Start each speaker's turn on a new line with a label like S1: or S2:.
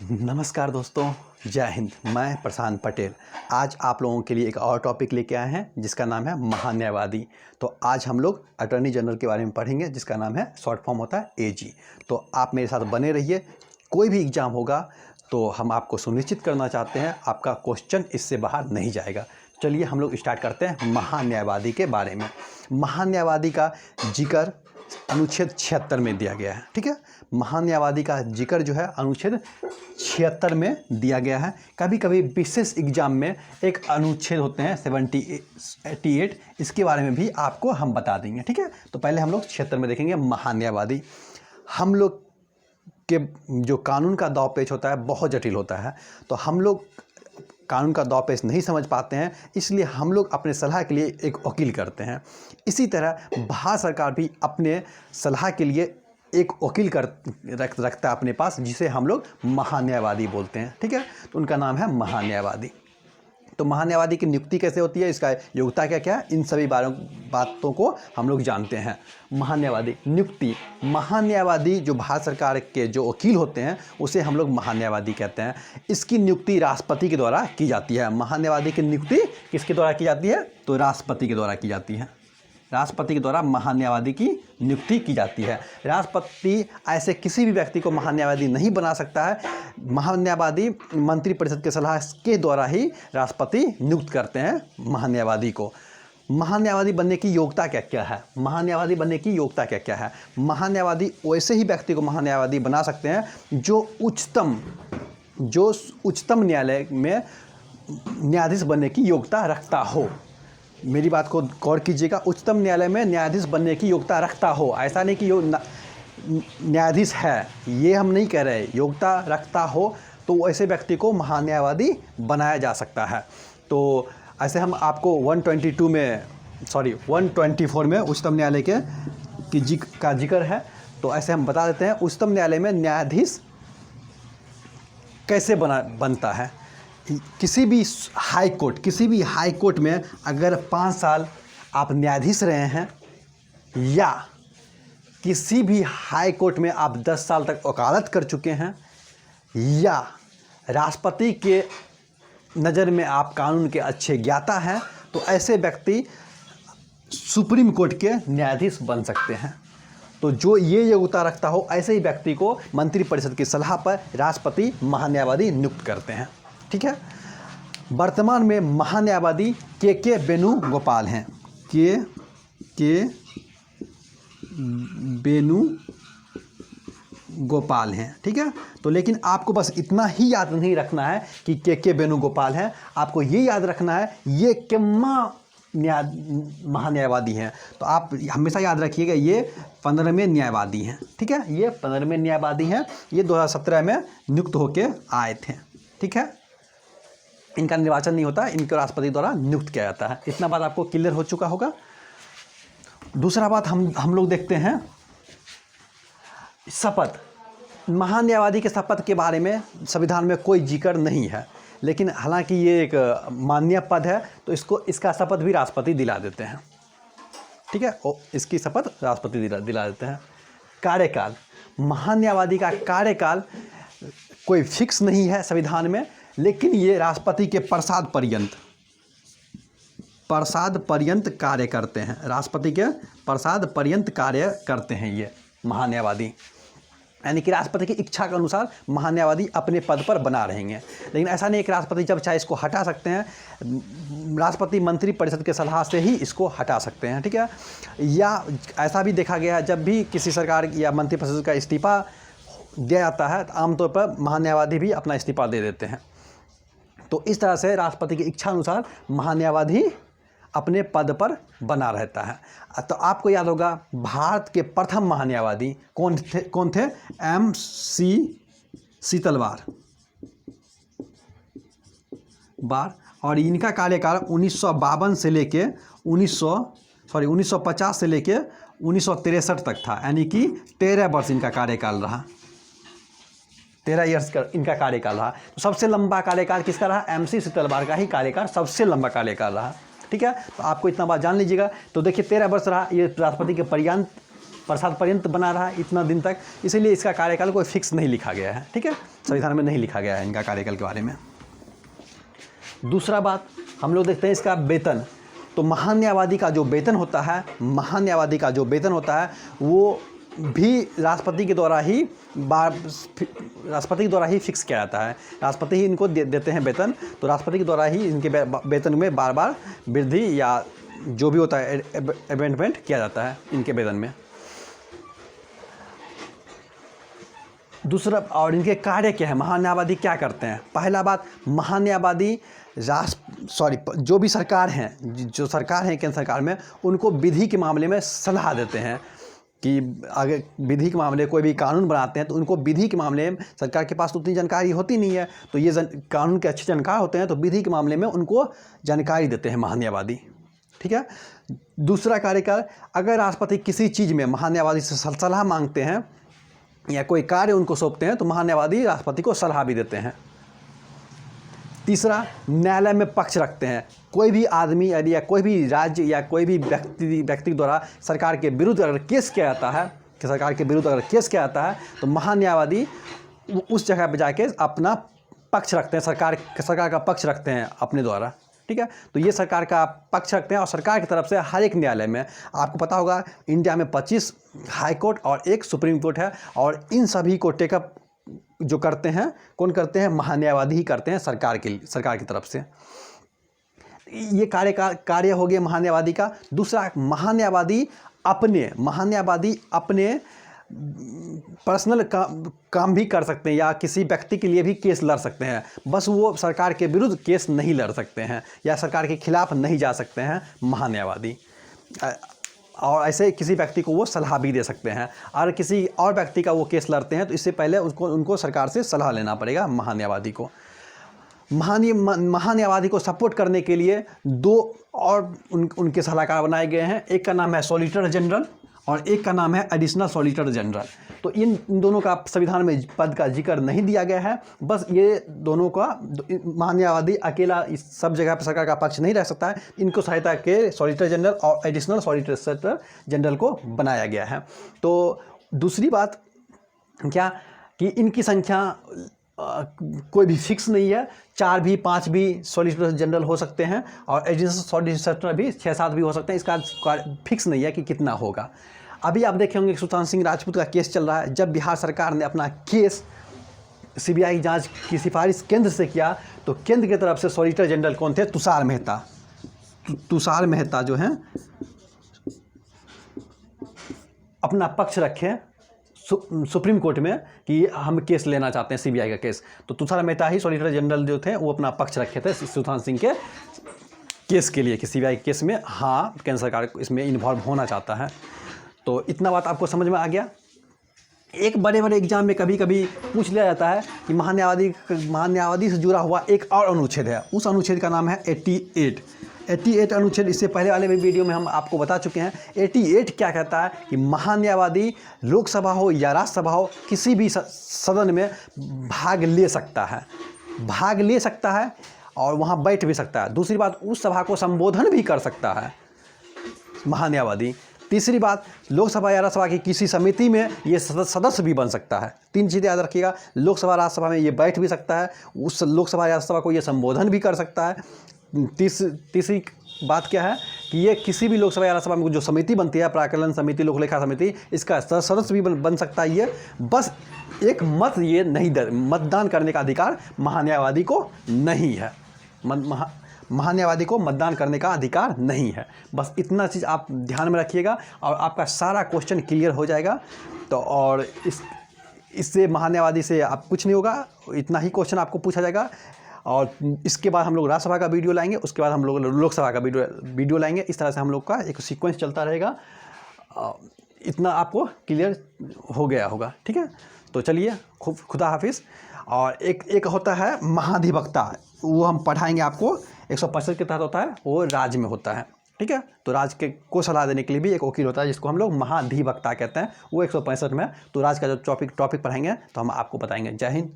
S1: नमस्कार दोस्तों, जय हिंद। मैं प्रशांत पटेल आज आप लोगों के लिए एक और टॉपिक लेके आए हैं जिसका नाम है महान्यायवादी। तो आज हम लोग अटॉर्नी जनरल के बारे में पढ़ेंगे जिसका नाम है, शॉर्ट फॉर्म होता है एजी। तो आप मेरे साथ बने रहिए। कोई भी एग्ज़ाम होगा तो हम आपको सुनिश्चित करना चाहते हैं आपका क्वेश्चन इससे बाहर नहीं जाएगा। चलिए हम लोग स्टार्ट करते हैं महान्यायवादी के बारे में। महान्यायवादी का जिक्र अनुच्छेद 76 में दिया गया है। ठीक है, महान्यायवादी का जिक्र जो है अनुच्छेद 76 में दिया गया है। कभी कभी विशेष एग्जाम में एक अनुच्छेद होते हैं 78, इसके बारे में भी आपको हम बता देंगे। ठीक है, तो पहले हम लोग 76 में देखेंगे महान्यायवादी। हम लोग के जो कानून का दाव पेच होता है बहुत जटिल होता है, तो हम लोग कानून का दाव पेच नहीं समझ पाते हैं, इसलिए हम लोग अपने सलाह के लिए एक वकील करते हैं। इसी तरह भारत सरकार भी अपने सलाह के लिए एक वकील रखता है अपने पास, जिसे हम लोग महान्यायवादी बोलते हैं। ठीक है, तो उनका नाम है महान्यायवादी। तो महान्यायवादी की नियुक्ति कैसे होती है, इसका योग्यता क्या क्या है, इन सभी बातों को हम लोग जानते हैं। महान्यायवादी नियुक्ति, महान्यायवादी जो भारत सरकार के जो वकील होते हैं उसे हम लोग महान्यायवादी कहते हैं। इसकी नियुक्ति राष्ट्रपति के द्वारा की जाती है। महान्यायवादी की नियुक्ति किसके द्वारा की जाती है, तो राष्ट्रपति के द्वारा की जाती है। राष्ट्रपति के द्वारा महान्यायवादी की नियुक्ति की जाती है। राष्ट्रपति ऐसे किसी भी व्यक्ति को महान्यायवादी नहीं बना सकता है। महान्यायवादी मंत्रिपरिषद के सलाह के द्वारा ही राष्ट्रपति नियुक्त करते हैं महान्यायवादी को। महान्यायवादी बनने की योग्यता क्या क्या है, महान्यायवादी बनने की योग्यता क्या क्या है। महान्यायवादी वैसे ही व्यक्ति को महान्यायवादी बना सकते हैं जो उच्चतम न्यायालय में न्यायाधीश बनने की योग्यता रखता हो। मेरी बात को गौर कीजिएगा, उच्चतम न्यायालय में न्यायाधीश बनने की योग्यता रखता हो। ऐसा नहीं कि न्यायाधीश है, ये हम नहीं कह रहे, योग्यता रखता हो तो ऐसे व्यक्ति को महान्यायवादी बनाया जा सकता है। तो ऐसे हम आपको 124 में उच्चतम न्यायालय का जिक्र है, तो ऐसे हम बता देते हैं उच्चतम न्यायालय में न्यायाधीश कैसे बनता है। किसी भी हाई कोर्ट में अगर 5 साल आप न्यायाधीश रहे हैं, या किसी भी हाई कोर्ट में आप 10 साल तक वकालत कर चुके हैं, या राष्ट्रपति के नज़र में आप कानून के अच्छे ज्ञाता हैं, तो ऐसे व्यक्ति सुप्रीम कोर्ट के न्यायाधीश बन सकते हैं। तो जो ये योग्यता रखता हो ऐसे ही व्यक्ति को मंत्रिपरिषद की सलाह पर राष्ट्रपति महान्यायवादी नियुक्त करते हैं। ठीक है, वर्तमान में महान्यायवादी के वेणुगोपाल हैं। के वेणुगोपाल हैं। ठीक है, तो लेकिन आपको बस इतना ही याद नहीं रखना है कि के वेणुगोपाल हैं, आपको ये याद रखना है ये महान्यायवादी हैं। तो आप हमेशा याद रखिएगा ये 15वें न्यायवादी हैं। ठीक है, ये 15वें न्यायवादी हैं। ये 2017 में नियुक्त होकर आए थे। ठीक है, इनका निर्वाचन नहीं होता, इनको राष्ट्रपति द्वारा नियुक्त किया जाता है। इतना बात आपको क्लियर हो चुका होगा। दूसरा बात हम लोग देखते हैं शपथ। महान्यायवादी के शपथ के बारे में संविधान में कोई जिक्र नहीं है, लेकिन हालांकि ये एक मान्य पद है तो इसका शपथ भी राष्ट्रपति दिला देते हैं। ठीक है, इसकी शपथ राष्ट्रपति दिला देते हैं। कार्यकाल, महान्यायवादी का कार्यकाल कोई फिक्स नहीं है संविधान में, लेकिन ये राष्ट्रपति के प्रसाद पर्यंत कार्य करते हैं। राष्ट्रपति के प्रसाद पर्यंत कार्य करते हैं ये महान्यायवादी, यानी कि राष्ट्रपति की इच्छा के अनुसार महान्यायवादी अपने पद पर बना रहेंगे। लेकिन ऐसा नहीं है कि राष्ट्रपति जब चाहे इसको हटा सकते हैं, राष्ट्रपति मंत्रिपरिषद के सलाह से ही इसको हटा सकते हैं। ठीक है, या ऐसा भी देखा गया है जब भी किसी सरकार या मंत्रिपरिषद का इस्तीफा दिया जाता है तो आमतौर पर महान्यायवादी भी अपना इस्तीफा दे देते हैं। तो इस तरह से राष्ट्रपति की इच्छा अनुसार महान्यायवादी अपने पद पर बना रहता है। तो आपको याद होगा भारत के प्रथम महान्यायवादी कौन थे? MC शीतलवार। और इनका कार्यकाल 1952 से लेके 1950 से लेके 1963 तक था, यानी कि 13 वर्ष इनका कार्यकाल रहा। 13 ईयर्स का इनका कार्यकाल रहा। तो सबसे लंबा कार्यकाल किसका रहा? MC शीतलवार का ही कार्यकाल सबसे लंबा कार्यकाल रहा। ठीक है, तो आपको इतना बात जान लीजिएगा। तो देखिए 13 वर्ष रहा ये राष्ट्रपति के प्रसाद पर्यंत बना रहा इतना दिन तक, इसीलिए इसका कार्यकाल कोई फिक्स नहीं लिखा गया है। ठीक है, संविधान में नहीं लिखा गया है इनका कार्यकाल के बारे में। दूसरा बात हम लोग देखते हैं इसका वेतन। तो महान्यायवादी का जो वेतन होता है, महान्यायवादी का जो वेतन होता है वो भी राष्ट्रपति के द्वारा ही फिक्स किया जाता है। राष्ट्रपति ही इनको देते हैं वेतन, तो राष्ट्रपति के द्वारा ही इनके वेतन में बार बार वृद्धि या जो भी होता है अमेंडमेंट किया जाता है इनके वेतन में। दूसरा, और इनके कार्य क्या है, महान्यायवादी क्या करते हैं। पहला बात, महान्यायवादी जो भी सरकार हैं, जो सरकार है केंद्र सरकार में, उनको विधि के मामले में सलाह देते हैं कि अगर विधि के मामले कोई भी कानून बनाते हैं तो उनको विधि के मामले में सरकार के पास तो उतनी जानकारी होती नहीं है, तो ये कानून के अच्छे जानकार होते हैं, तो विधि के मामले में उनको जानकारी देते हैं महान्यायवादी। ठीक है। दूसरा कार्यकाल, अगर राष्ट्रपति किसी चीज़ में महान्यायवादी से सलाह मांगते हैं या कोई कार्य उनको सौंपते हैं तो महान्यायवादी राष्ट्रपति को सलाह भी देते हैं। तीसरा, न्यायालय में पक्ष रखते हैं। कोई भी आदमी या कोई भी राज्य या कोई भी व्यक्ति द्वारा सरकार के विरुद्ध अगर केस किया जाता है, कि सरकार के विरुद्ध अगर केस किया जाता है तो महान्यायवादी उस जगह पर जाके अपना पक्ष रखते हैं, सरकार का पक्ष रखते हैं अपने द्वारा। ठीक है, तो ये सरकार का पक्ष रखते हैं और सरकार की तरफ से हर एक न्यायालय में, आपको पता होगा इंडिया में 25 हाई कोर्ट और 1 सुप्रीम कोर्ट है, और इन सभी को टेकअप जो करते हैं, कौन करते हैं, महान्यायवादी ही करते हैं सरकार की तरफ से। ये कार्य हो गया महान्यायवादी का। दूसरा, महान्यायवादी अपने पर्सनल काम भी कर सकते हैं या किसी व्यक्ति के लिए भी केस लड़ सकते हैं, बस वो सरकार के विरुद्ध केस नहीं लड़ सकते हैं या सरकार के खिलाफ नहीं जा सकते हैं महान्यायवादी। और ऐसे किसी व्यक्ति को वो सलाह भी दे सकते हैं, और किसी और व्यक्ति का वो केस लड़ते हैं तो इससे पहले उनको सरकार से सलाह लेना पड़ेगा महान्यायवादी को। महान्यायवादी को सपोर्ट करने के लिए 2 और उनके सलाहकार बनाए गए हैं। एक का नाम है सॉलिसिटर जनरल और एक का नाम है एडिशनल सॉलिसिटर जनरल। तो इन दोनों का संविधान में पद का जिक्र नहीं दिया गया है, बस ये दोनों का महान्यायवादी अकेला इस सब जगह पर सरकार का पक्ष नहीं रह सकता है, इनको सहायता के सॉलिसिटर जनरल और एडिशनल सॉलिसिटर जनरल को बनाया गया है। तो दूसरी बात क्या कि इनकी संख्या कोई भी फिक्स नहीं है, 4 भी 5 भी सॉलिसिटर जनरल हो सकते हैं और एडिशनल सॉलिसिटर भी 6-7 भी हो सकते हैं, इसका फिक्स नहीं है कि कितना होगा। अभी आप देखे होंगे सुल्तान सिंह राजपूत का केस चल रहा है। जब बिहार सरकार ने अपना केस सीबीआई जांच की सिफारिश केंद्र से किया तो केंद्र की तरफ से सॉलिसिटर जनरल कौन थे, तुषार मेहता। तुषार मेहता जो हैं अपना पक्ष रखे सुप्रीम कोर्ट में कि हम केस लेना चाहते हैं सीबीआई का केस, तो तुषार मेहता ही सॉलिसिटर जनरल जो थे वो अपना पक्ष रखे थे सुल्तान सिंह के केस के लिए कि सीबीआई केस में हाँ केंद्र सरकार इसमें इन्वॉल्व होना चाहता है। तो इतना बात आपको समझ में आ गया। एक बड़े एग्जाम में कभी कभी पूछ लिया जाता है कि महान्यायवादी से जुड़ा हुआ एक और अनुच्छेद है, उस अनुच्छेद का नाम है 88 अनुच्छेद। इससे पहले वाले वीडियो में हम आपको बता चुके हैं। 88 क्या कहता है कि महान्यायवादी लोकसभा हो या राज्यसभा हो किसी भी सदन में भाग ले सकता है और वहाँ बैठ भी सकता है। दूसरी बात, उस सभा को संबोधन भी कर सकता है महान्यायवादी। तीसरी बात, लोकसभा या राज्यसभा की किसी समिति में ये सदस्य भी बन सकता है। 3 चीज़ें याद रखिएगा, लोकसभा राज्यसभा में ये बैठ भी सकता है, उस लोकसभा या राज्यसभा को ये संबोधन भी कर सकता है। तीसरी बात क्या है कि ये किसी भी लोकसभा या राज्यसभा में जो समिति बनती है, प्राकलन समिति, लोकलेखा समिति, इसका सदस्य भी बन सकता है। ये बस एक मत ये नहीं मतदान करने का अधिकार महान्यायवादी को नहीं है। महान्यायवादी को मतदान करने का अधिकार नहीं है। बस इतना चीज़ आप ध्यान में रखिएगा और आपका सारा क्वेश्चन क्लियर हो जाएगा। तो और इससे महान्यायवादी से आप कुछ नहीं होगा, इतना ही क्वेश्चन आपको पूछा जाएगा। और इसके बाद हम लोग राज्यसभा का वीडियो लाएंगे, उसके बाद हम लोग लोकसभा का वीडियो लाएंगे। इस तरह से हम लोग का एक सीक्वेंस चलता रहेगा। इतना आपको क्लियर हो गया होगा, ठीक है। तो चलिए, खुदा हाफिज़। और एक होता है महाधिवक्ता, वो हम पढ़ाएंगे आपको, 165 के तहत होता है, वो राज्य में होता है, ठीक है। तो राज्य को सलाह देने के लिए भी एक वकील होता है जिसको हम लोग महाधिवक्ता कहते हैं, वो 165 में। तो राज्य का जो टॉपिक पढ़ाएंगे तो हम आपको बताएंगे। जय हिंद।